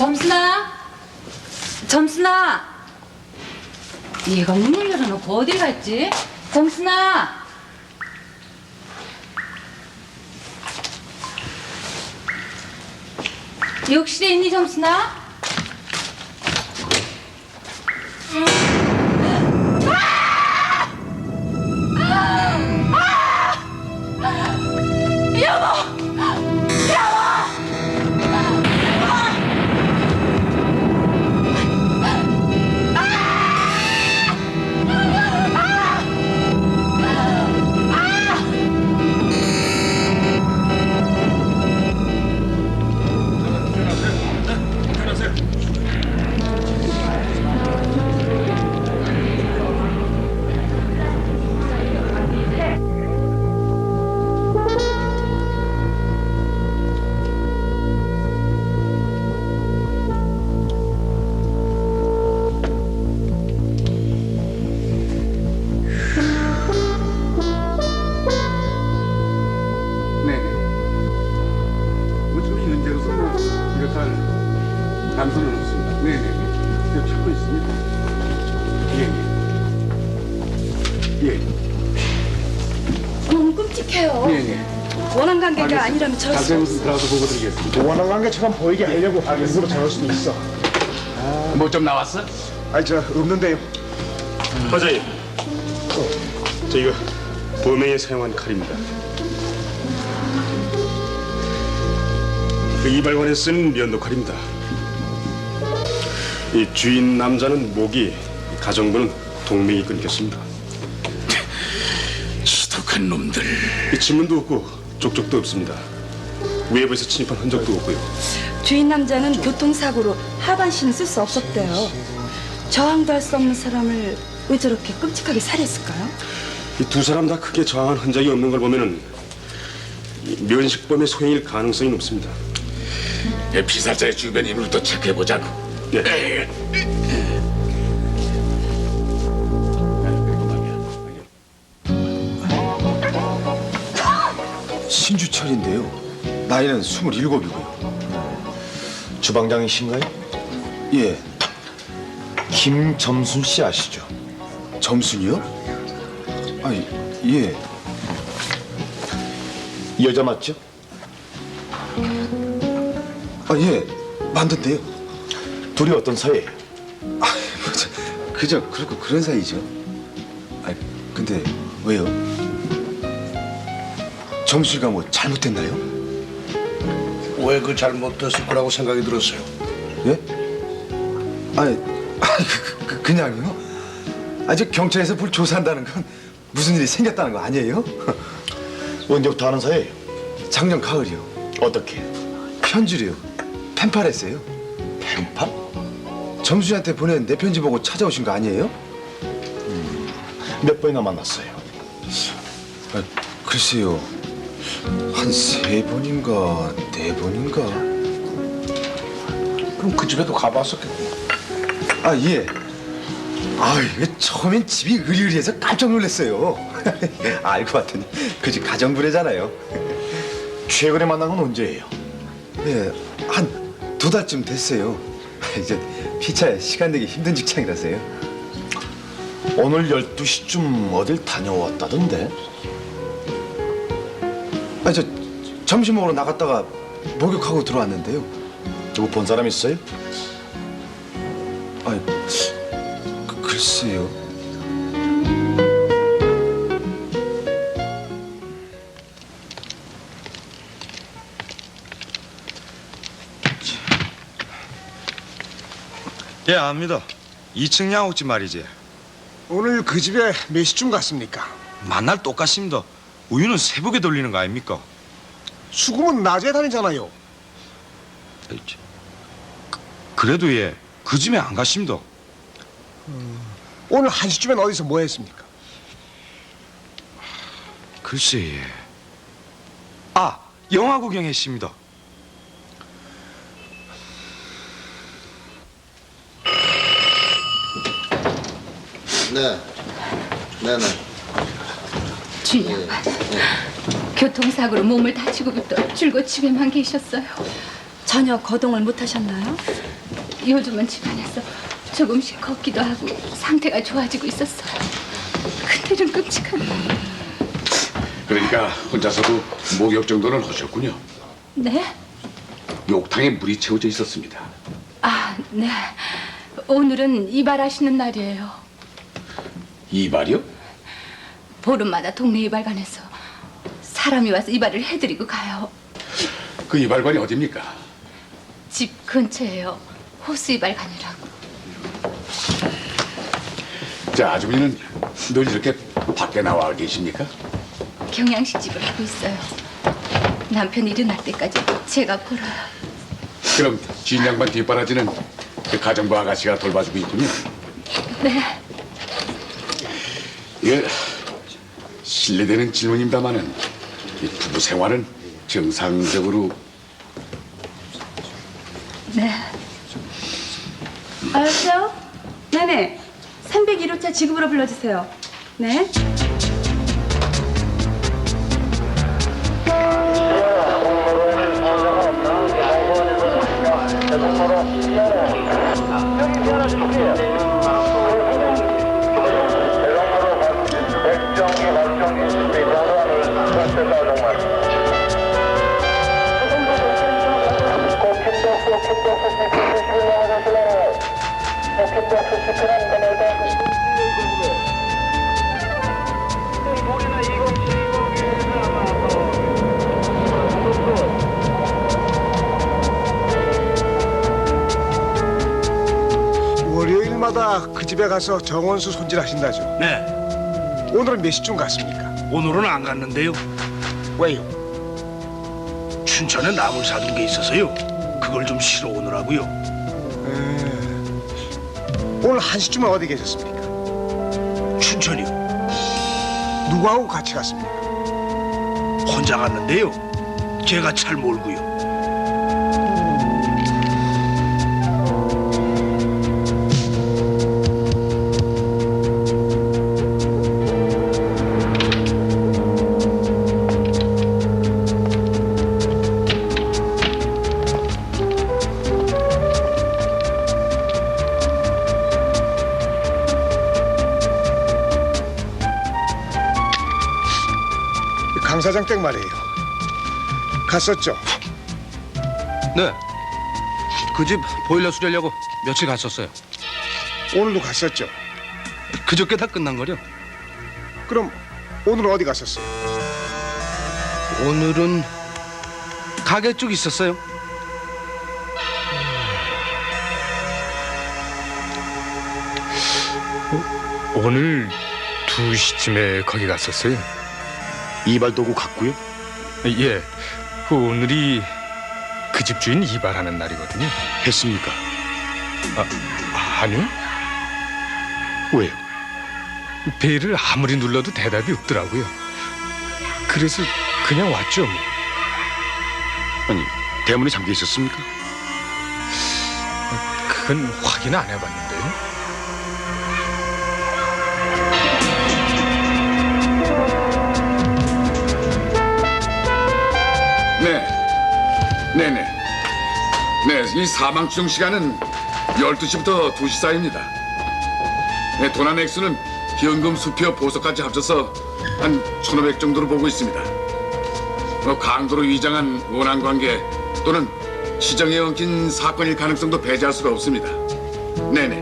점순아! 점순아! 얘가 문을 열어놓고 어디 갔지? 점순아! 욕실에 있니, 점순아? 단서는 없습니다. 네네. 여기 찾고 있습니다. 예. 너무 끔찍해요. 네네. 원한 관계가 아니라면 저럴 수 자세히 없어. 들어가서 보고 드리겠습니다. 원한 관계처럼 보이게 하려고 일부러 저럴 수도 있어. 뭐 좀 나왔어? 아니 저 없는데요. 과장님, 저 이거 범행에 사용한 칼입니다. 그 이발관에 쓴 면도 칼입니다. 이 주인 남자는 목이, 가정부는 동맥이 끊겼습니다. 지독한 놈들. 이 지문도 없고 족적도 없습니다. 외부에서 침입한 흔적도 없고요. 주인 남자는 교통사고로 하반신을 쓸 수 없었대요. 저항도 할 수 없는 사람을 왜 저렇게 끔찍하게 살해했을까요? 이 두 사람 다 크게 저항한 흔적이 없는 걸 보면은 이 면식범의 소행일 가능성이 높습니다. 피살자의 주변 인물도 체크해보자고. 네. 신주철인데요. 나이는 27이고요. 주방장이신가요? 예. 김점순 씨 아시죠? 점순이요? 아니, 예. 여자 맞죠? 아, 예. 맞는데요. 둘이 어떤 사이예요? 그저 그렇고 그런 사이죠. 아니 근데 왜요? 점수가 뭐 잘못됐나요? 왜 그 잘못됐을 거라고 생각이 들었어요? 예? 아니 그냥요? 아저 경찰에서 뭘 조사한다는 건 무슨 일이 생겼다는 거 아니에요? 언제부터 아는 사이예요? 작년 가을이요. 어떻게? 편지로요. 펜팔했어요. 펜팔? 점수한테 보낸 내 편지 보고 찾아오신 거 아니에요? 몇 번이나 만났어요? 아, 글쎄요. 한 3번인가 4번인가. 그럼 그 집에도 가봤었겠고. 아 예. 아 이게 처음엔 집이 으리으리해서 깜짝 놀랐어요. 알고 봤더니 그 집 가정부래잖아요. 최근에 만난 건 언제예요? 예, 한 2달쯤 됐어요. 이제 피차에 시간 내기 힘든 직장이라서요. 오늘 12시쯤 어딜 다녀왔다던데? 아, 저 점심 먹으러 나갔다가 목욕하고 들어왔는데요. 누구 본 사람 있어요? 아, 글쎄요. 예, 압니다. 2층 양옥집 말이지. 오늘 그 집에 몇 시쯤 갔습니까? 만날 똑같습니다. 우유는 새벽에 돌리는 거 아닙니까? 수금은 낮에 다니잖아요. 그래도 예, 그 집에 안 가십니다. 오늘 1시쯤엔 어디서 뭐 했습니까? 글쎄 예. 아, 영화 구경했습니다. 네네. 주인 양반, 교통사고로 몸을 다치고부터 줄곧 집에만 계셨어요. 전혀 거동을 못 하셨나요? 요즘은 집안에서 조금씩 걷기도 하고 상태가 좋아지고 있었어요. 그때는 끔찍한. 그러니까 혼자서도 목욕 정도는 하셨군요. 네? 욕탕에 물이 채워져 있었습니다. 아, 네. 오늘은 이발하시는 날이에요. 이발이요? 보름마다 동네 이발관에서 사람이 와서 이발을 해드리고 가요. 그 이발관이 어딥니까? 집 근처에요. 호수 이발관이라고. 자, 아주머니는 늘 이렇게 밖에 나와 계십니까? 경양식집을 하고 있어요. 남편 일어날 때까지 제가 벌어요. 그럼 주인 양반 뒷바라지는 그 가정부 아가씨가 돌봐주고 있군요. 네. 이게 실례되는 질문입니다마는 이 부부 생활은 정상적으로. 네. 알았어요? 네네. 301호차 지급으로 불러주세요. 네. 월요일마다 그 집에 가서 정원수 손질하신다죠. 네, 오늘은 몇 시쯤 갔습니까? 오늘은 안 갔는데요. 왜요? 춘천에 나물 사둔 게 있어서요. 그걸 좀 실어 오느라고요. 오늘 1시쯤에 어디 계셨습니까? 춘천이요. 누구하고 같이 갔습니까? 혼자 갔는데요. 제가 잘 몰고요. 강 사장 댁 말이에요. 갔었죠? 네. 그 집 보일러 수리하려고 며칠 갔었어요. 오늘도 갔었죠? 그저께 다 끝난 거려. 그럼 오늘은 어디 갔었어요? 오늘은 가게 쪽 있었어요. 오늘 2시쯤에 거기 갔었어요. 이발 도구 갔고요. 예, 그 오늘이 그 집 주인 이발하는 날이거든요. 했습니까? 아니요. 왜요? 벨을 아무리 눌러도 대답이 없더라고요. 그래서 그냥 왔죠. 뭐. 아니, 대문에 잠겨 있었습니까? 그건 확인 안 해봤는데요. 네네. 네, 이 사망 추정 시간은 12시부터 2시 사이입니다. 네, 도난 액수는 현금, 수표, 보석까지 합쳐서 한 1,500 정도로 보고 있습니다. 강도로 위장한 원한관계 또는 시정에 엉킨 사건일 가능성도 배제할 수가 없습니다. 네네.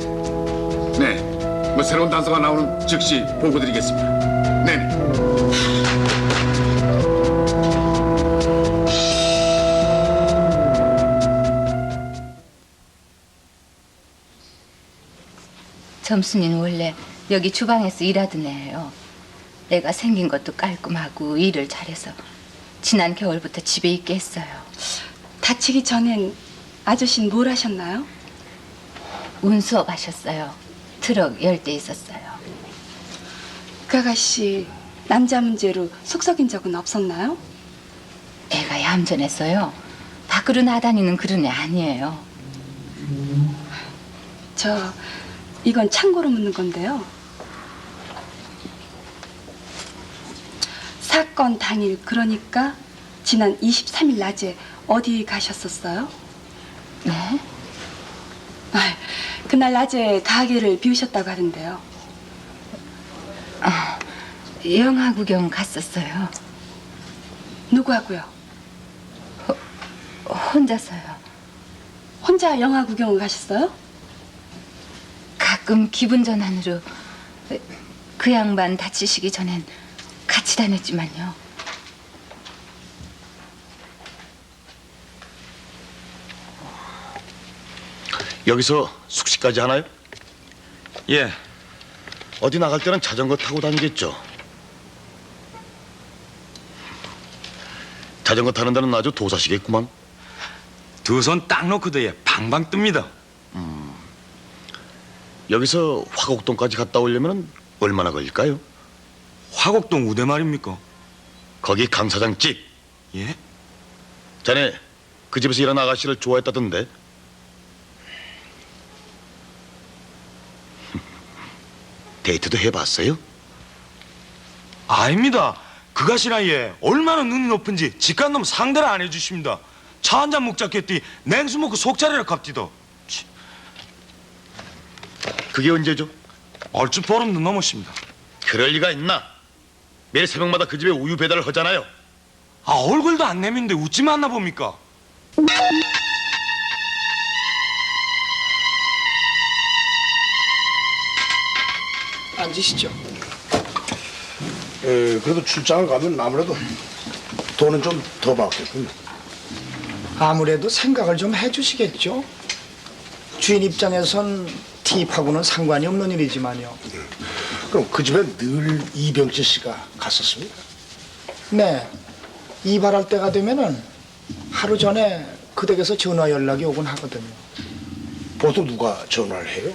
네, 새로운 단서가 나오는 즉시 보고드리겠습니다. 네네. 점순이는 원래 여기 주방에서 일하던 애예요. 애가 생긴 것도 깔끔하고 일을 잘해서 지난 겨울부터 집에 있게 했어요. 다치기 전엔 아저씨는 뭘 하셨나요? 운수업 하셨어요. 트럭 열 대 있었어요. 그 아가씨 남자 문제로 속 썩인 적은 없었나요? 애가 얌전했어요. 밖으로 나다니는 그런 애 아니에요. 이건 참고로 묻는 건데요. 사건 당일, 그러니까 지난 23일 낮에 어디 가셨었어요? 네? 아, 그날 낮에 가게를 비우셨다고 하던데요. 영화 구경 갔었어요. 누구하고요? 혼자서요. 혼자 영화 구경을 가셨어요? 가끔 기분 전환으로 그 양반 다치시기 전엔 같이 다녔지만요. 여기서 숙식까지 하나요? 예. 어디 나갈 때는 자전거 타고 다니겠죠. 자전거 타는 데는 아주 도사시겠구만. 두 손 딱 놓고도 예 방방 뜹니다. 여기서 화곡동까지 갔다 오려면 얼마나 걸릴까요? 화곡동 우대 말입니까? 거기 강 사장 집. 예? 자네 그 집에서 일하는 아가씨를 좋아했다던데. 데이트도 해봤어요? 아닙니다. 그가시나 예 얼마나 눈이 높은지 직관놈 상대를 안 해주십니다. 차 한 잔 먹자겠디 냉수 먹고 속자리를 갑디도. 그게 언제죠? 얼추 보름도 넘었습니다. 그럴 리가 있나? 매일 새벽마다 그 집에 우유 배달을 하잖아요. 아 얼굴도 안 내민데 웃지 않나 봅니까? 앉으시죠. 그래도 출장을 가면 아무래도 돈은 좀 더 받겠군요. 아무래도 생각을 좀 해주시겠죠. 주인 입장에선 팁하고는 상관이 없는 일이지만요. 그럼 그 집에 늘 이병재 씨가 갔었습니까? 네, 이발할 때가 되면은 하루 전에 그 댁에서 전화 연락이 오곤 하거든요. 보통 누가 전화를 해요?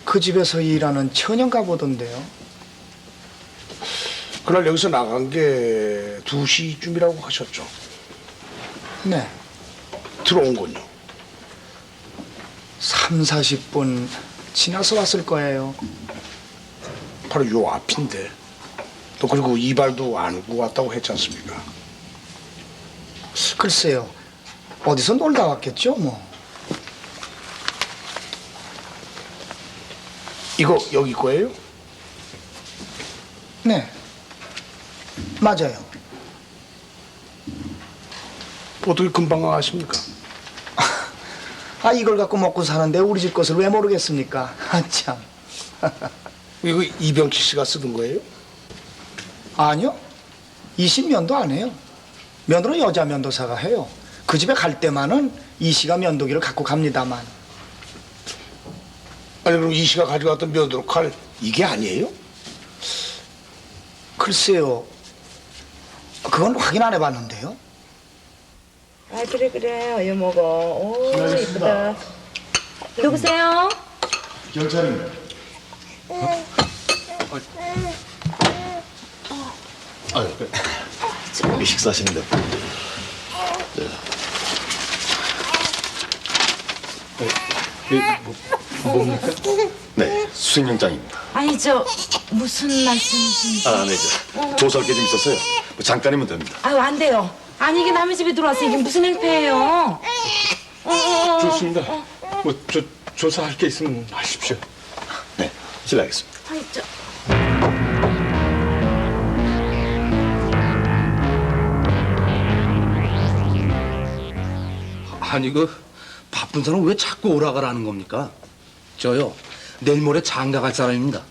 그 집에서 일하는 처녀인가 보던데요. 그날 여기서 나간 게 2시쯤이라고 하셨죠? 네, 들어온 건요? 3, 40분 지나서 왔을 거예요. 바로 요 앞인데. 또 그리고 이발도 안 하고 왔다고 했지 않습니까? 글쎄요, 어디서 놀다 왔겠죠, 뭐. 이거 여기 거예요? 네, 맞아요. 어떻게 금방 아십니까? 아, 이걸 갖고 먹고 사는데 우리 집 것을 왜 모르겠습니까? 아, 참. 이거 이병치 씨가 쓰던 거예요? 아니요, 20면도 안 해요. 면도는 여자 면도사가 해요. 그 집에 갈 때만은 이 씨가 면도기를 갖고 갑니다만. 아니 그럼 이 씨가 가져갔던 면도로 칼 이게 아니에요? 글쎄요, 그건 확인 안 해봤는데요. 아 그래 어여 먹어. 오 이쁘다. 누구세요? 경찰입니다. 여기 식사하시는데. 뭡니까? 네, 수색영장입니다. 아니 저 무슨 말씀이신지. 아, 네, 조사할 게 좀 있었어요. 뭐 잠깐이면 됩니다. 아유 안 돼요. 아니 이게 남의 집에 들어와서 이게 무슨 행패예요? 좋습니다. 뭐 조사할 게 있으면 하십시오. 네, 실례하겠습니다. 아니 저. 아니 그 바쁜 사람 왜 자꾸 오라가라는 겁니까? 저요 내일 모레 장가 갈 사람입니다.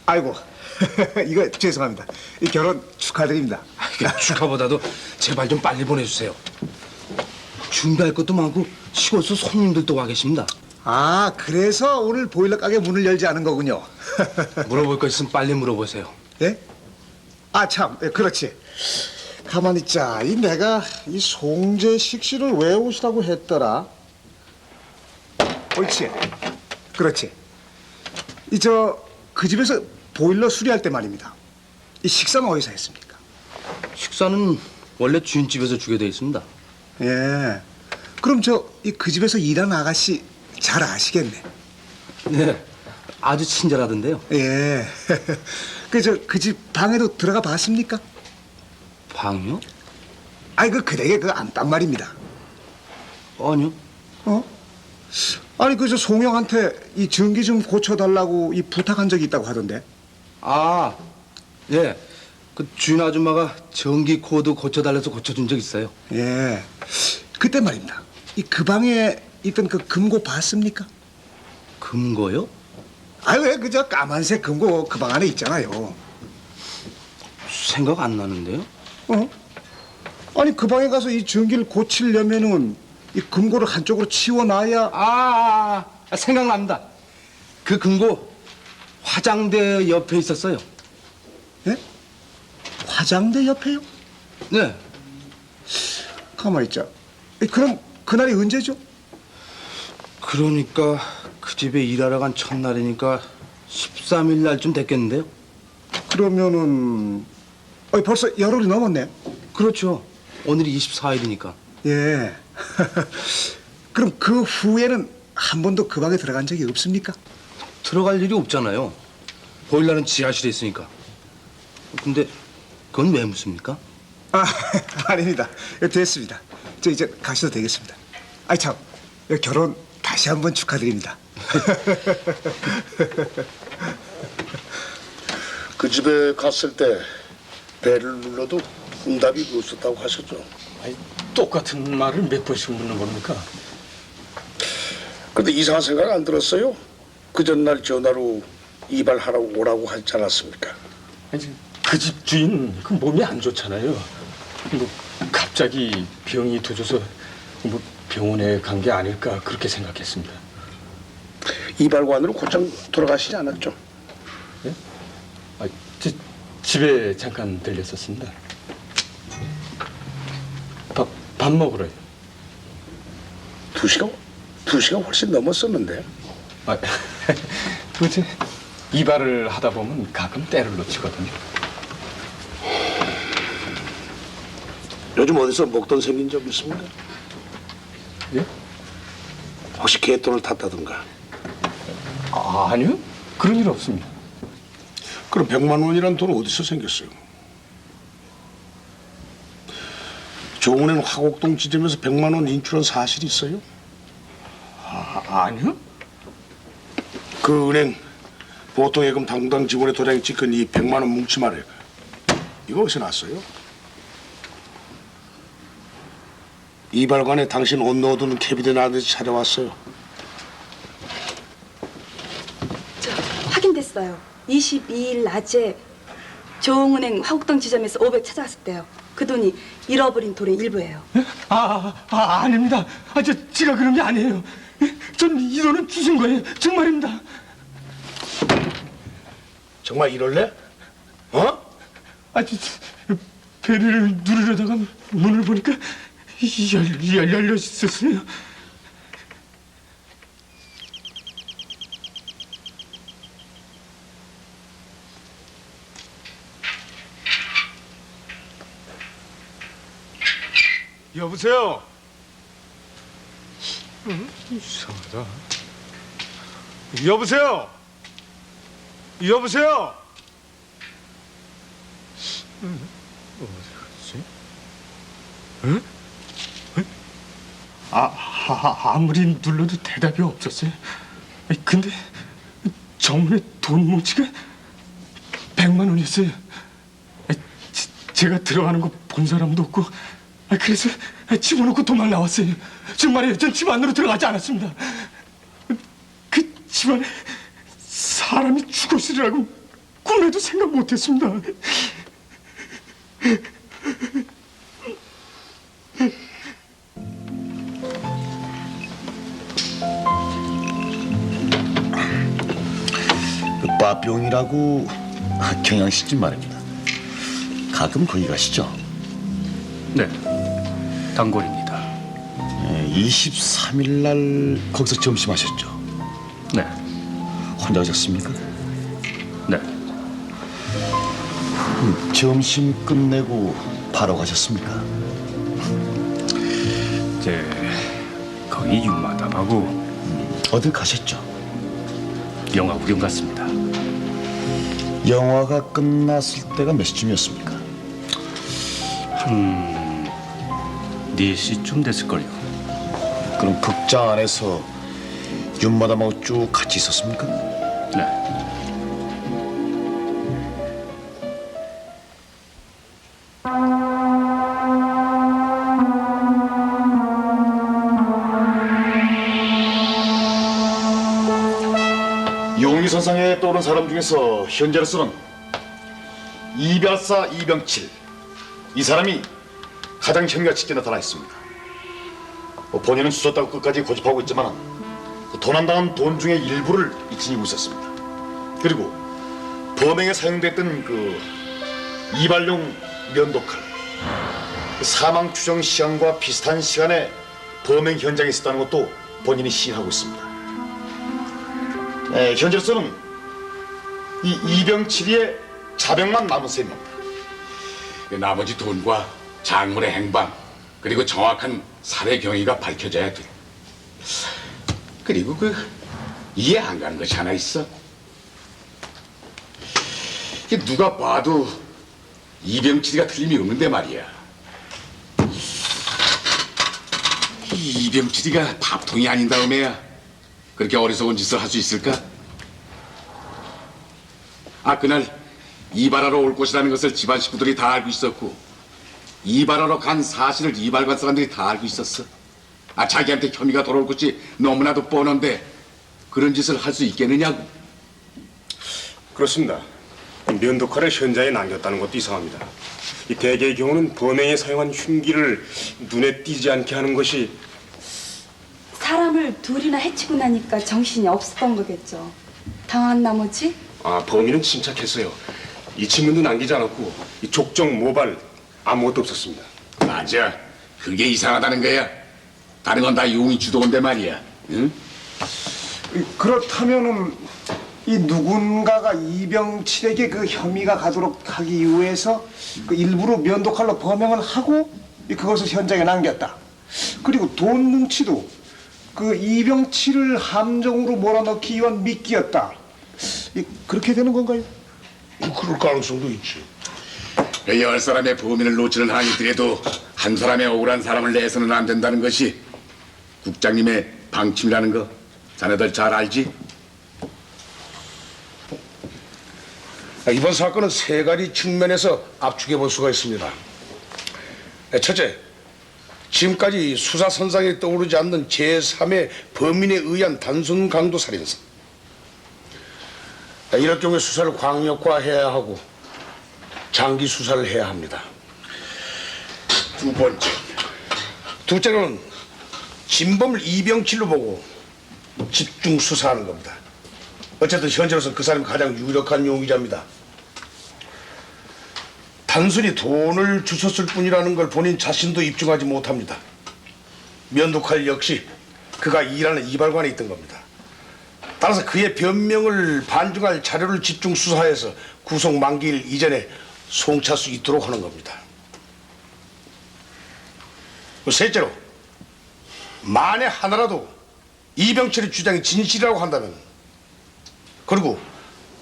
아이고, 이거 죄송합니다. 이 결혼 축하드립니다. 축하보다도 제발 좀 빨리 보내주세요. 준비할 것도 많고 시골서 손님들도 와 계십니다. 아, 그래서 오늘 보일러 가게 문을 열지 않은 거군요. 물어볼 거 있으면 빨리 물어보세요. 예? 아, 참, 예, 그렇지. 가만히 있자. 이 내가 이 송재식 씨를 왜 오시라고 했더라? 옳지. 그렇지. 그 집에서 보일러 수리할 때 말입니다. 이 식사는 어디서 했습니까? 식사는 원래 주인집에서 주게 돼 있습니다. 예. 그럼 그 집에서 일하는 아가씨 잘 아시겠네. 네, 아주 친절하던데요. 예. 그 집 방에도 들어가 봤습니까? 방요? 아이, 그 댁의 그 안방 말입니다. 아니요. 어? 아니 그 저 송영한테 이 전기 좀 고쳐달라고 이 부탁한 적이 있다고 하던데. 아, 예. 그 주인 아줌마가 전기 코드 고쳐달래서 고쳐준 적 있어요. 예. 그때 말입니다. 이 그 방에 있던 그 금고 봤습니까? 금고요? 아유 왜 그저 까만색 금고 그 방 안에 있잖아요. 생각 안 나는데요? 어? 아니 그 방에 가서 이 전기를 고치려면은 이 금고를 한쪽으로 치워놔야. 생각납니다. 그 금고 화장대 옆에 있었어요. 예? 화장대 옆에요? 네. 가만히 있자. 그럼 그날이 언제죠? 그러니까 그 집에 일하러 간 첫날이니까 13일 날쯤 됐겠는데요? 그러면은 벌써 열흘이 넘었네. 그렇죠. 오늘이 24일이니까. 예. 그럼 그 후에는 한 번도 그 방에 들어간 적이 없습니까? 들어갈 일이 없잖아요. 보일러는 지하실에 있으니까. 근데 그건 왜 묻습니까? 아닙니다. 됐습니다. 저 이제 가셔도 되겠습니다. 아이 참, 결혼 다시 한번 축하드립니다. 그 집에 갔을 때 배를 눌러도 응답이 없었다고 하셨죠. 아니, 똑같은 말을 몇 번씩 묻는 겁니까? 근데 이상한 생각 안 들었어요? 그 전날 전화로 이발하라고 오라고 하지 않았습니까? 아니, 그 집 주인 그 몸이 안 좋잖아요. 뭐 갑자기 병이 도져서 뭐 병원에 간 게 아닐까 그렇게 생각했습니다. 이발관으로 곧장 돌아가시지 않았죠? 예? 집에 잠깐 들렸었습니다. 밥 먹으러요. 2시간? 2시간 훨씬 넘었었는데. 그치? 이발을 하다 보면 가끔 때를 놓치거든요. 요즘 어디서 목돈 생긴 적 있습니까? 예? 혹시 개돈을 탔다든가? 아니요. 그런 일 없습니다. 그럼 100만 원이란 돈 어디서 생겼어요? 조은행 화곡동 지점에서 100만 원 인출한 사실이 있어요? 아니요. 그 은행 보통예금 당당 직원의 도장이 찍힌 이 100만 원 뭉치 말이에요. 이거 어디서 났어요? 이발관에 당신 옷 넣어두는 캐비넷 아저씨 찾아왔어요. 확인됐어요. 22일 낮에 조흥은행 화곡동 지점에서 500 찾아왔었대요. 그 돈이 잃어버린 돈의 일부예요. 아닙니다. 제가 그런 게 아니에요. 전 이 돈은 주신 거예요. 정말입니다. 정말 이럴래? 어? 배를 누르려다가 문을 보니까 열려 있었어요. 여보세요? 이상하다. 여보세요? 여보세요? 어디 갔지? 아무리 눌러도 대답이 없었어요. 근데 정문에 돈 뭉치가 100만 원이었어요. 제가 들어가는 거 본 사람도 없고 그래서 집어넣고 도망 나왔어요. 정말이에요. 전 집 안으로 들어가지 않았습니다. 그 집안에 사람이 죽었으리라고 꿈에도 생각 못했습니다. 빠뿅이라고 경양식집 말입니다. 가끔 거기 가시죠? 네, 단골입니다. 23일 날 거기서 점심하셨죠? 네. 혼자 오셨습니까? 네. 점심 끝내고 바로 가셨습니까? 거기 유마담하고 어딜 가셨죠? 영화 구경 갔습니다. 영화가 끝났을 때가 몇 시쯤이었습니까? 한 4시쯤 됐을걸요. 그럼 극장 안에서 윤마담하고 쭉 같이 있었습니까? 네. 용의선상에 떠오른 사람 중에서 현재로서는 이별사 이병칠, 이 사람이 가장 혐의가 짙게 나타나 있습니다. 본인은 주셨다고 끝까지 고집하고 있지만 도난당한 돈 중의 일부를 지니고 있었습니다. 그리고 범행에 사용됐던 그 이발용 면도칼, 사망 추정 시간과 비슷한 시간에 범행 현장에 있었다는 것도 본인이 시인하고 있습니다. 현재로서는 이 이병칠이의 자백만 남은 셈입니다. 나머지 돈과 장물의 행방 그리고 정확한 살해 경위가 밝혀져야 돼. 그리고 이해 안 가는 것이 하나 있어. 이게 누가 봐도 이병칠이가 틀림이 없는데 말이야. 이병칠이가 밥통이 아닌 다음에야 그렇게 어리석은 짓을 할 수 있을까? 그날 이발하러 올 것이라는 것을 집안 식구들이 다 알고 있었고 이발하러 간 사실을 이발관 사람들이 다 알고 있었어. 자기한테 혐의가 돌아올 것이 너무나도 뻔한데 그런 짓을 할 수 있겠느냐고. 그렇습니다. 면도칼을 현장에 남겼다는 것도 이상합니다. 이 대개의 경우는 범행에 사용한 흉기를 눈에 띄지 않게 하는 것이 사람을 둘이나 해치고 나니까 정신이 없었던 거겠죠. 당한 나머지 범인은 침착했어요. 이 친구도 남기지 않았고 이 족정, 모발 아무것도 없었습니다. 맞아. 그게 이상하다는 거야. 다른 건 다 용이 주도인데 말이야. 응? 그렇다면은 이 누군가가 이병칠에게 그 혐의가 가도록 하기 위해서 그 일부러 면도칼로 범행을 하고 그것을 현장에 남겼다. 그리고 돈 뭉치도 그 이병칠을 함정으로 몰아넣기 위한 미끼였다. 그렇게 되는 건가요? 그럴 가능성도 있지. 10사람의 범인을 놓치는 한이더라도 한 사람의 억울한 사람을 내서는 안 된다는 것이 국장님의 방침이라는 거 자네들 잘 알지? 이번 사건은 세 가지 측면에서 압축해 볼 수가 있습니다. 첫째, 지금까지 수사선상에 떠오르지 않는 제3의 범인에 의한 단순 강도 살인사. 이럴 경우에 수사를 광역화해야 하고 장기 수사를 해야 합니다. 두 번째, 둘째로는 진범을 이병칠로 보고 집중 수사하는 겁니다. 어쨌든 현재로서는 그 사람이 가장 유력한 용의자입니다. 단순히 돈을 주셨을 뿐이라는 걸 본인 자신도 입증하지 못합니다. 면도칼 역시 그가 일하는 이발관에 있던 겁니다. 따라서 그의 변명을 반증할 자료를 집중 수사해서 구속 만기일 이전에 송치할 수 있도록 하는 겁니다. 셋째로, 만에 하나라도 이병철의 주장이 진실이라고 한다면, 그리고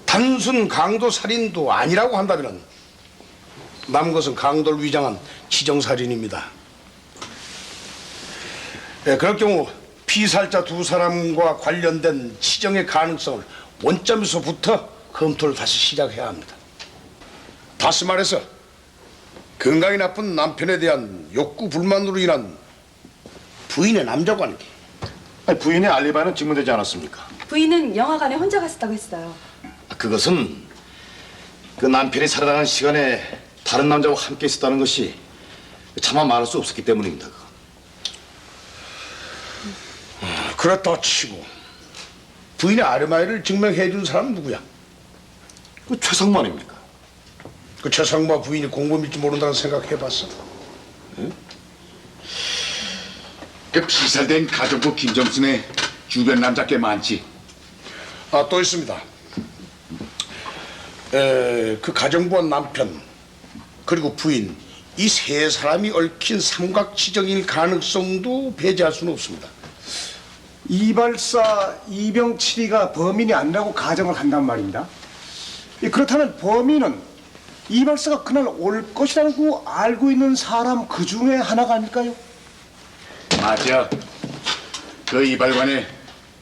단순 강도 살인도 아니라고 한다면 남은 것은 강도를 위장한 치정살인입니다. 그럴 경우 피살자 두 사람과 관련된 치정의 가능성을 원점에서부터 검토를 다시 시작해야 합니다. 다시 말해서 건강이 나쁜 남편에 대한 욕구 불만으로 인한 부인의 남자 관계. 부인의 알리바이는 증명되지 않았습니까? 부인은 영화관에 혼자 갔었다고 했어요. 그것은 그 남편이 살아나는 시간에 다른 남자와 함께 있었다는 것이 차마 말할 수 없었기 때문입니다. 그렇다 치고 부인의 아르바이트를 증명해 준 사람은 누구야? 그 최상만입니까? 그 최상마 부인이 공범일지 모른다는 생각해봤어? 응? 그 피살된 가족부 김정순의 주변 남자 꽤 많지. 또 있습니다. 그 가정부와 남편 그리고 부인 이 세 사람이 얽힌 삼각지정일 가능성도 배제할 수는 없습니다. 이발사 이병칠이가 범인이 아니라고 가정을 한단 말입니다. 그렇다면 범인은 이발사가 그날 올 것이라고 알고 있는 사람 그 중에 하나가 아닐까요? 맞아. 그 이발관에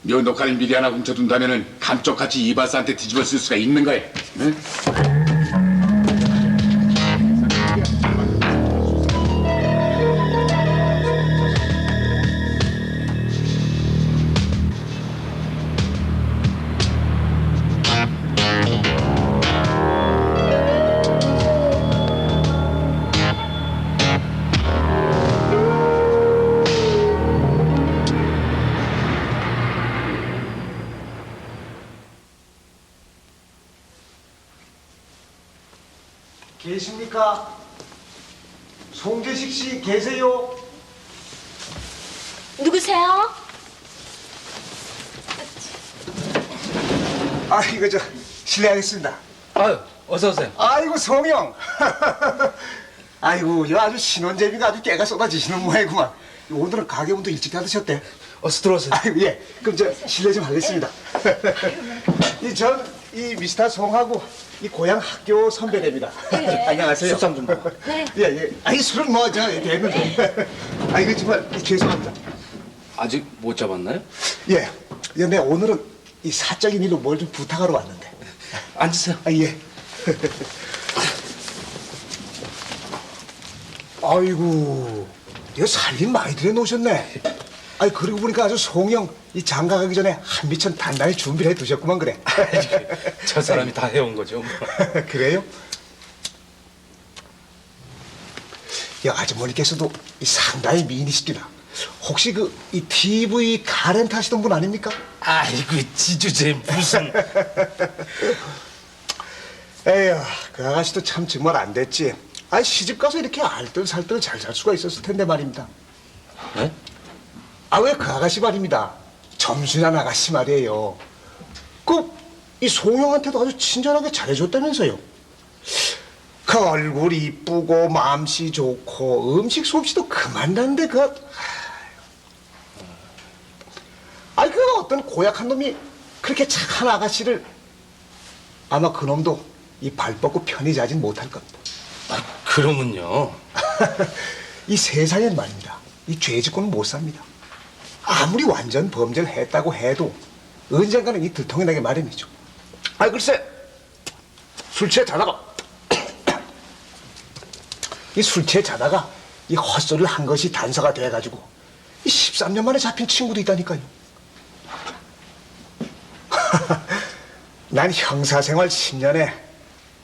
면도칼을 미리 하나 훔쳐둔다면은 감쪽같이 이발사한테 뒤집어 쓸 수가 있는 거야. 응? 계십니까? 송재식 씨 계세요? 누구세요? 아, 이거 저 실례하겠습니다. 아유, 어서 오세요. 아이고, 성형. 아이고, 여 아주 신혼재미가 아주 깨가 쏟아지시는 모양이구만. 오늘은 가게 문도 일찍 닫으셨대. 어서 들어오세요. 아이고, 예. 그럼 저 실례 좀 하겠습니다. 이 미스터 송하고 이 고향 학교 선배입니다. 안녕하세요. 숙상 좀 봐. 네. 예, 예. 아니, 술은 뭐, 저, 이렇게 했는데. 아이고, 정말 죄송합니다. 아직 못 잡았나요? 예. 근데 오늘은 이 사적인 일로 뭘 좀 부탁하러 왔는데. 앉으세요. 아, 예. 아이고, 이거 살림 많이 들여놓으셨네. 아니, 그러고 보니까 아주 송영 이 장가 가기 전에 한미천 단단히 준비를 해 두셨구만, 그래. 저 사람이 다 해온 거죠. 뭐. 그래요? 이 아주머니께서도 이 상당히 미인이시구나. 혹시 이 TV 가렌트 하시던 분 아닙니까? 아이고, 지주제 무슨. 에휴, 그 아가씨도 참 정말 안 됐지. 아니, 시집 가서 이렇게 알뜰살뜰 잘 살 수가 있었을 텐데 말입니다. 네? 아, 왜 그 아가씨 말입니다. 점순한 아가씨 말이에요. 이 송영한테도 아주 친절하게 잘해줬다면서요. 그 얼굴 이쁘고 마음씨 좋고 음식 솜씨도 그만한데 아니, 그 어떤 고약한 놈이 그렇게 착한 아가씨를 아마 그 놈도 이 발 뻗고 편히 자진 못할 겁니다. 아, 그러면요. 이 세상엔 말입니다. 이 죄 짓고는 못 삽니다. 아무리 완전 범죄를 했다고 해도 언젠가는 이 들통이 나게 마련이죠. 아, 글쎄, 술 취해 자다가 이 술 취해 자다가 이 헛소리를 한 것이 단서가 돼가지고 이 13년 만에 잡힌 친구도 있다니까요. 난 형사생활 10년에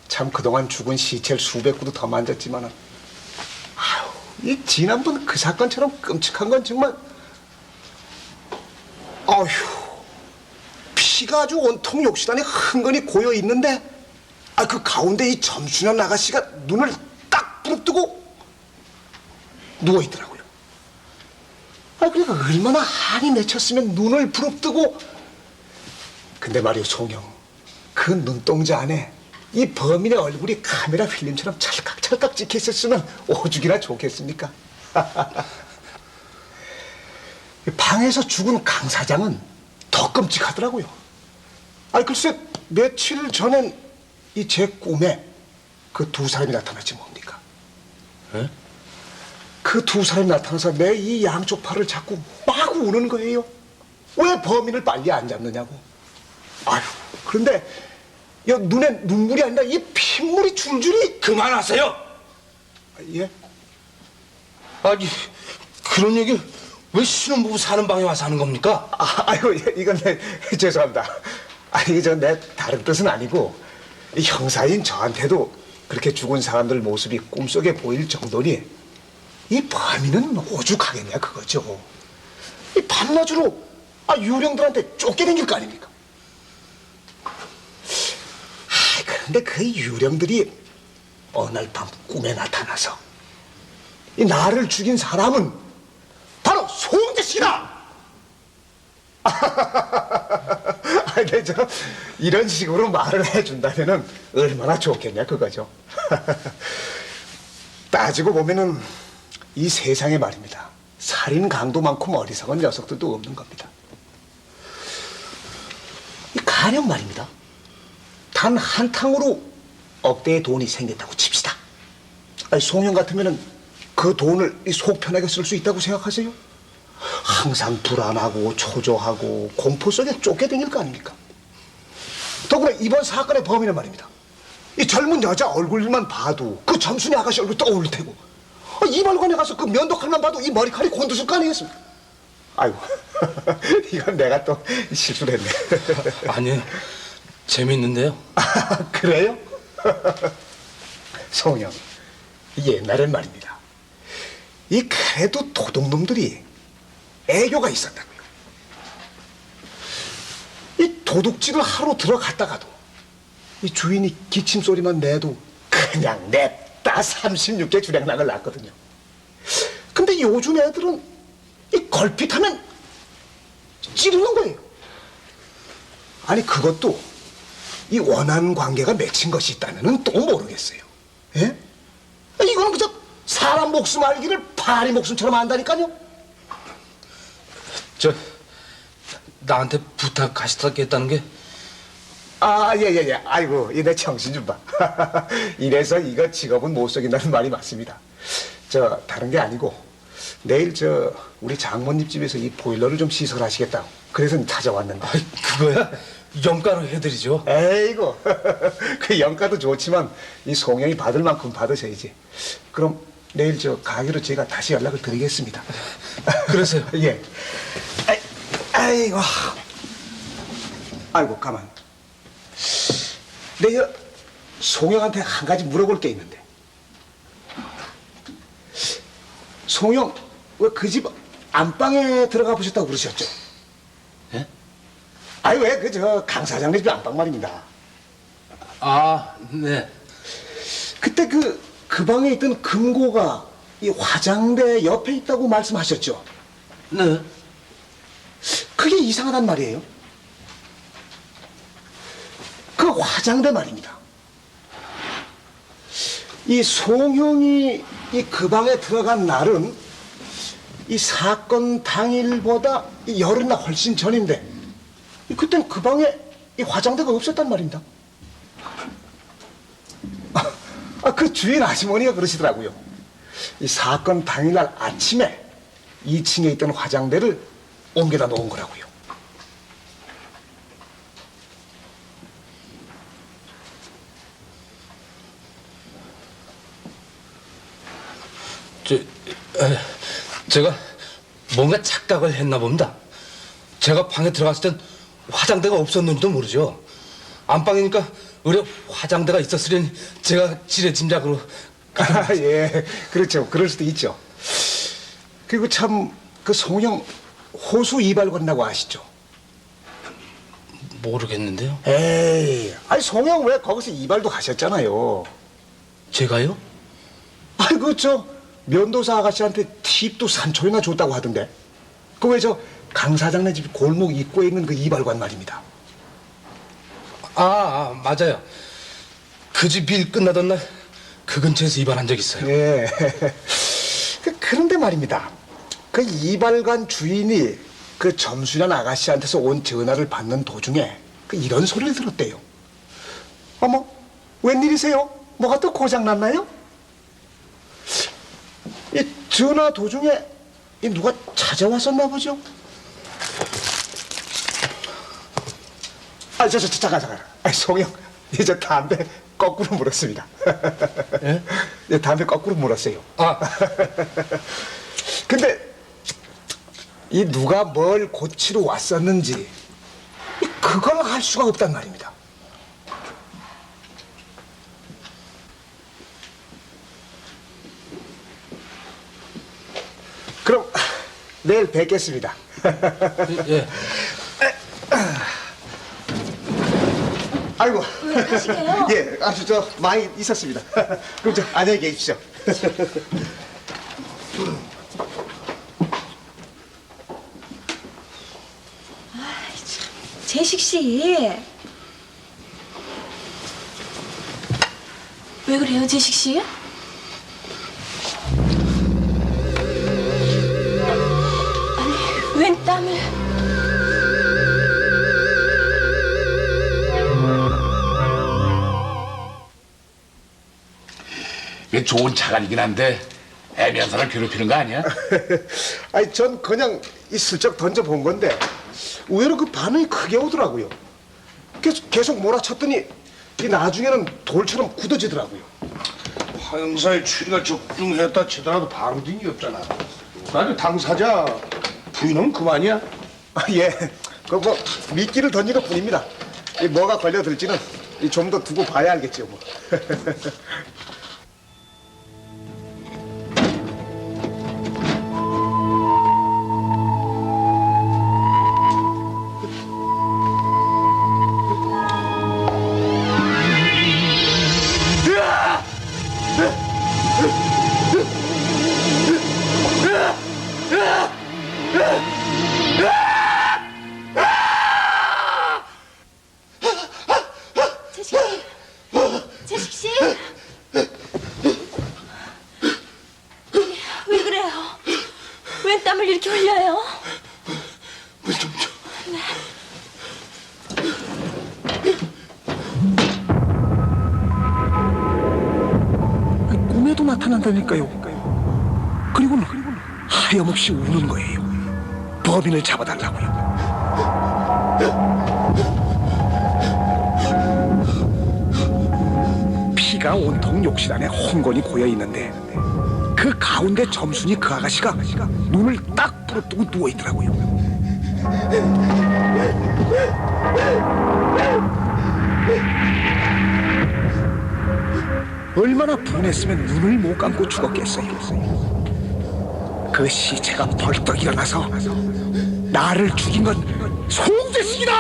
참 그동안 죽은 시체를 수백 구도 더 만졌지만은 아유, 이 지난번 그 사건처럼 끔찍한 건 정말 아휴, 피가 아주 온통 욕실안에 흥건히 고여 있는데 그 가운데 이 점순한 아가씨가 눈을 딱 부릅뜨고 누워 있더라고요. 그러니까 얼마나 한이 맺혔으면 눈을 부릅뜨고. 근데 말이요, 송영, 그 눈동자 안에 이 범인의 얼굴이 카메라 필름처럼 찰칵찰칵 찍혀 있었으면 오죽이나 좋겠습니까? 방에서 죽은 강 사장은 더 끔찍하더라고요. 글쎄, 며칠 전엔 이 제 꿈에 그 두 사람이 나타났지 뭡니까? 에? 그 두 사람이 나타나서 내 이 양쪽 팔을 잡고 막 우는 거예요. 왜 범인을 빨리 안 잡느냐고. 아유, 그런데 눈에 눈물이 아니라 이 핏물이 줄줄이. 그만하세요. 예? 아니, 그런 얘기 왜 신혼부부 사는 방에 와서 하는 겁니까? 아이고, 이건 죄송합니다. 이게 내 다른 뜻은 아니고 이 형사인 저한테도 그렇게 죽은 사람들 모습이 꿈속에 보일 정도니 이 범인은 오죽하겠냐 그거죠. 이 밤낮으로 유령들한테 쫓겨다닐 거 아닙니까? 그런데 그 유령들이 어느 날 밤 꿈에 나타나서 이 나를 죽인 사람은 바로 송재식이다! 근데 이런 식으로 말을 해준다면은 얼마나 좋겠냐 그거죠. 따지고 보면은 이 세상에 말입니다. 살인 강도 많고 어리석은 녀석들도 없는 겁니다. 이 가령 말입니다. 단 한탕으로 억대의 돈이 생겼다고 칩시다. 송영 같으면은 그 돈을 속 편하게 쓸 수 있다고 생각하세요? 항상 불안하고 초조하고 공포 속에 쫓겨다닐 거 아닙니까? 더구나 이번 사건의 범인은 말입니다. 이 젊은 여자 얼굴만 봐도 그 점순이 아가씨 얼굴 떠오를 테고 이발관에 가서 그 면도칼만 봐도 이 머리칼이 곤두설 거 아니겠습니까? 아이고 이건 내가 또 실수를 했네. 아니에요. 재밌는데요. 그래요? 송영, 옛날엔 말입니다. 이 그래도 도둑놈들이 애교가 있었다고요. 이 도둑질을 하러 들어갔다가도 이 주인이 기침 소리만 내도 그냥 냅다 36개 주량락을 놨거든요. 근데 요즘 애들은 이 걸핏하면 찌르는 거예요. 아니 그것도 이 원한 관계가 맺힌 것이 있다면은 또 모르겠어요. 예? 이거는 그저 사람 목숨 알기를 파리 목숨처럼 안다니까요. 저 나한테 부탁하시겠다는 게 예. 아이고, 내 정신 좀 봐. 이래서 이거 직업은 못 속인다는 말이 맞습니다. 저 다른 게 아니고 내일 저 우리 장모님 집에서 이 보일러를 좀 시설하시겠다고. 그래서 찾아왔는데. 그거야? 영가로 해드리죠. 에이고, 그 영가도 좋지만 이 송영이 받을 만큼 받으셔야지. 그럼 내일 저 가게로 제가 다시 연락을 드리겠습니다. 그러세요. 예. 아이고, 가만. 내가 송영한테 한 가지 물어볼 게 있는데. 송영, 왜 그 집 안방에 들어가 보셨다고 그러셨죠? 예? 아니, 왜 강 사장네 집 안방 말입니다. 아, 네. 그때 그 방에 있던 금고가 이 화장대 옆에 있다고 말씀하셨죠? 네. 그게 이상하단 말이에요. 그 화장대 말입니다. 이 송형이 이 그 방에 들어간 날은 이 사건 당일보다 이 열흘이나 훨씬 전인데 그땐 그 방에 이 화장대가 없었단 말입니다. 그 주인 아주머니가 그러시더라고요. 이 사건 당일날 아침에 2층에 있던 화장대를 옮겨다 놓은 거라고요. 제가 뭔가 착각을 했나 봅니다. 제가 방에 들어갔을 땐 화장대가 없었는지도 모르죠. 안방이니까 의뢰 화장대가 있었으려니 제가 지레짐작으로. 예, 그렇죠. 그럴 수도 있죠. 그리고 참 그 송영 호수 이발관이라고 아시죠? 모르겠는데요. 에이, 아니 송영 왜 거기서 이발도 가셨잖아요. 제가요? 아이 그렇죠. 면도사 아가씨한테 팁도 산초이나 줬다고 하던데. 그 왜 저 강 사장네 집 골목 입구에 있는 그 이발관 말입니다. 맞아요. 그 집 일 끝나던 날 그 근처에서 이발한 적 있어요. 예. 그런데 말입니다. 그 이발관 주인이 그 점순한 아가씨한테서 온 전화를 받는 도중에 이런 소리를 들었대요. 어머, 웬일이세요? 뭐가 또 고장났나요? 이 전화 도중에 누가 찾아왔었나 보죠? 잠깐. 송영, 저 담배 거꾸로 물었습니다. 예? 담배 거꾸로 물었어요. 근데 이 누가 뭘 고치러 왔었는지 그걸 알 수가 없단 말입니다. 그럼 내일 뵙겠습니다. 예. 아이고. 왜 가시게요? 예, 아주 저 많이 있었습니다. 그럼 저 안녕히 계십시오. 재식 씨. 왜 그래요, 재식 씨? 아니, 웬 땀을? 이게 좋은 차관이긴 한데 애매한 사람 괴롭히는 거 아니야? 아니 전 그냥 이 슬쩍 던져본 건데 의외로 그 반응이 크게 오더라고요. 계속 몰아쳤더니 이 나중에는 돌처럼 굳어지더라고요. 화형사의 추리가 적중했다 치더라도 방등이 없잖아. 나중에 당사자 부인은 그만이야? 예, 그 뭐 미끼를 던진 것 뿐입니다. 이 뭐가 걸려들지는 좀 더 두고 봐야 알겠죠 뭐. 재식 씨, 왜 그래요? 웬 땀을 이렇게 흘려요? 물 좀 줘. 꿈에도 나타난다니까요. 그리고는 하염없이 우는 거예요. 범인을 잡아달라고요. 피가 온통 욕실 안에 헝건히 고여 있는데 그 가운데 점순이 그 아가씨가 눈을 딱 부릅뜨고 누워 있더라고요. 얼마나 분했으면 눈을 못 감고 죽었겠어요. 그 시체가 벌떡 일어나서 나를 죽인 건 송재식이다!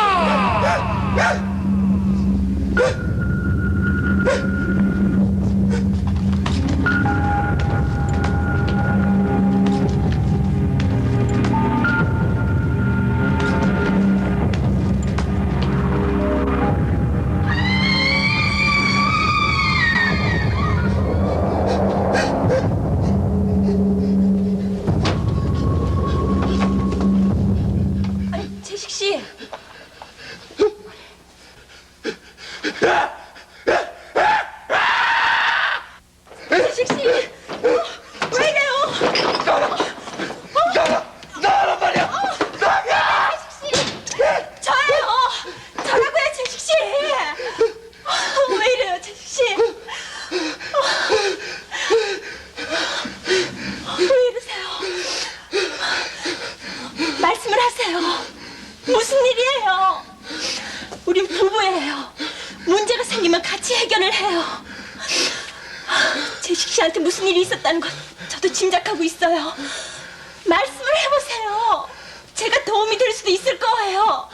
재식 씨. 재식 씨, 왜 이래요? 나란 말이야! 재식 씨, 저예요. 저라고요, 재식 씨. 왜 이래요, 재식 씨? 왜 이러세요? 말씀을 하세요. 무슨 일이에요? 우린 부부예요. 문제가 생기면 같이 해결을 해요. 재식 씨한테 무슨 일이 있었다는 건 저도 짐작하고 있어요. 말씀을 해보세요. 제가 도움이 될 수도 있을 거예요.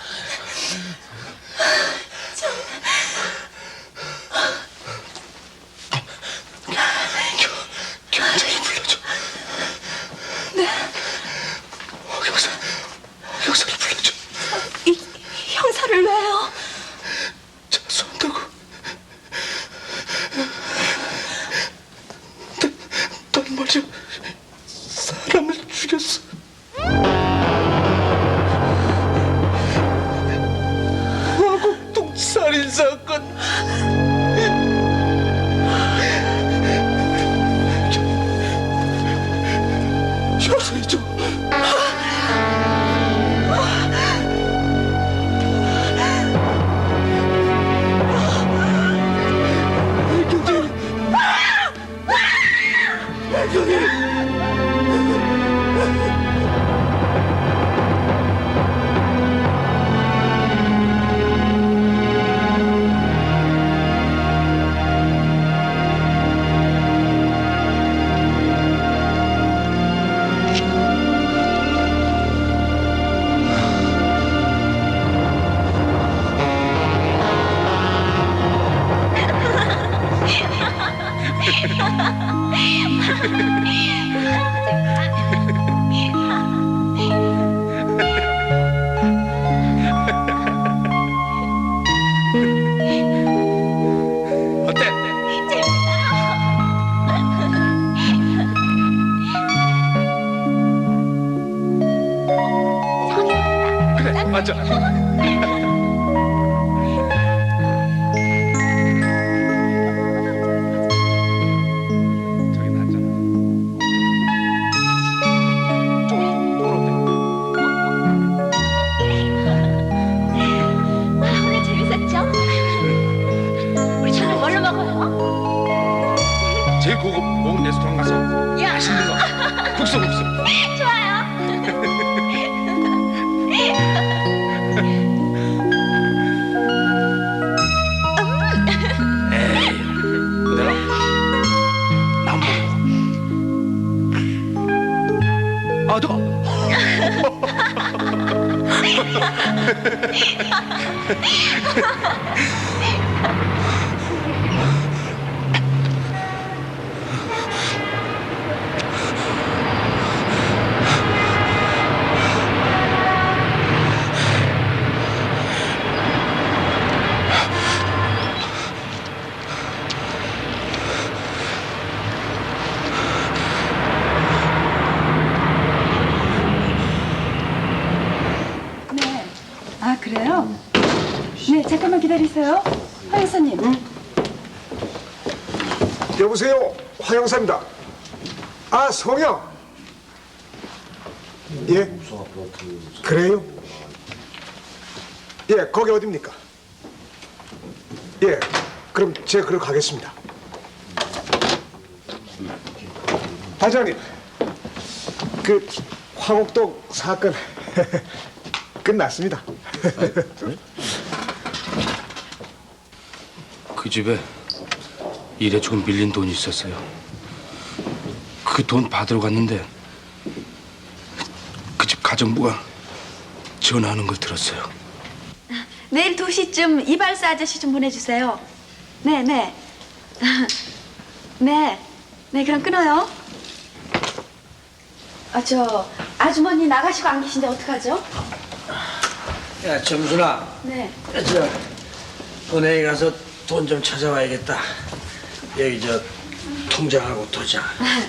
경찰을 불러줘. 네? 형사를 불러줘. 형사를 왜요? 자수한다고. 난 말이야 사람을 죽였어. 화곡동 살인사건. 용서해줘. 맞아. 저기 나왔잖아. 네. 아, 그래요? 네, 잠깐만 기다리세요. 황 여사님. 여보세요, 화영사입니다. 아, 성형. 예? 그래요? 예, 거기 어딥니까? 예, 그럼 제가 그걸 가겠습니다. 반장님, 그 황옥동 사건 끝났습니다. 그 집에 일에 조금 밀린 돈이 있었어요. 그 돈 받으러 갔는데 그 집 가정부가 전화하는 걸 들었어요. 내일 2시쯤 이발사 아저씨 좀 보내주세요. 네, 네. 네. 네, 그럼 끊어요. 아, 저 아주머니 나가시고 안 계신데 어떡하죠? 야, 점순아. 네. 저 은행에 가서 돈 좀 찾아와야겠다. 여기 저 통장하고 도장.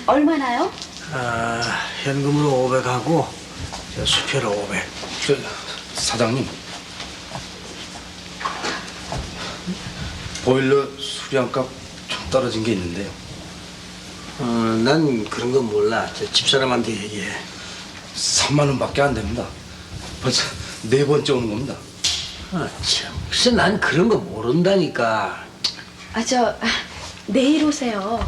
얼마나요? 아, 현금으로 500하고 저 수표로 500. 사장님, 보일러 수량값 좀 떨어진 게 있는데요. 난 그런 건 몰라. 저 집사람한테 얘기해. 3만 원밖에 안 됩니다. 벌써 4번째 오는 겁니다. 아, 참. 글쎄, 난 그런 거 모른다니까. 아, 저 내일 오세요.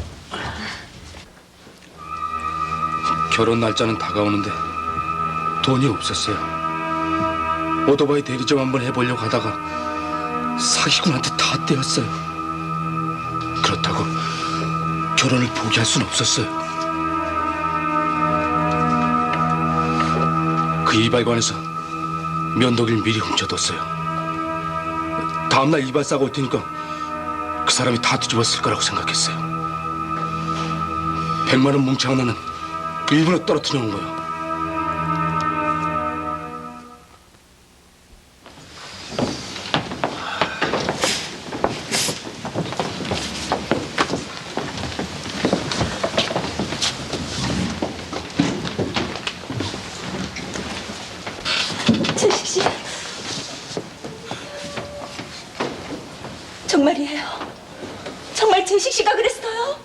결혼 날짜는 다가오는데 돈이 없었어요. 오토바이 대리점 한번 해보려고 하다가 사기꾼한테 다 떼었어요. 그렇다고 결혼을 포기할 순 없었어요. 그 이발관에서 면도기를 미리 훔쳐뒀어요. 다음날 이발사가 올 테니까 그 사람이 다 뒤집었을 거라고 생각했어요. 100만 원 뭉치 하나는 일부러 떨어뜨려 놓은 거예요. 재식 씨. 정말이에요. 정말 재식 씨가 그랬어요?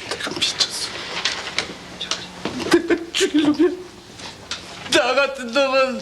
내가 미쳤어. 내가 죽이려면 나 같은 놈은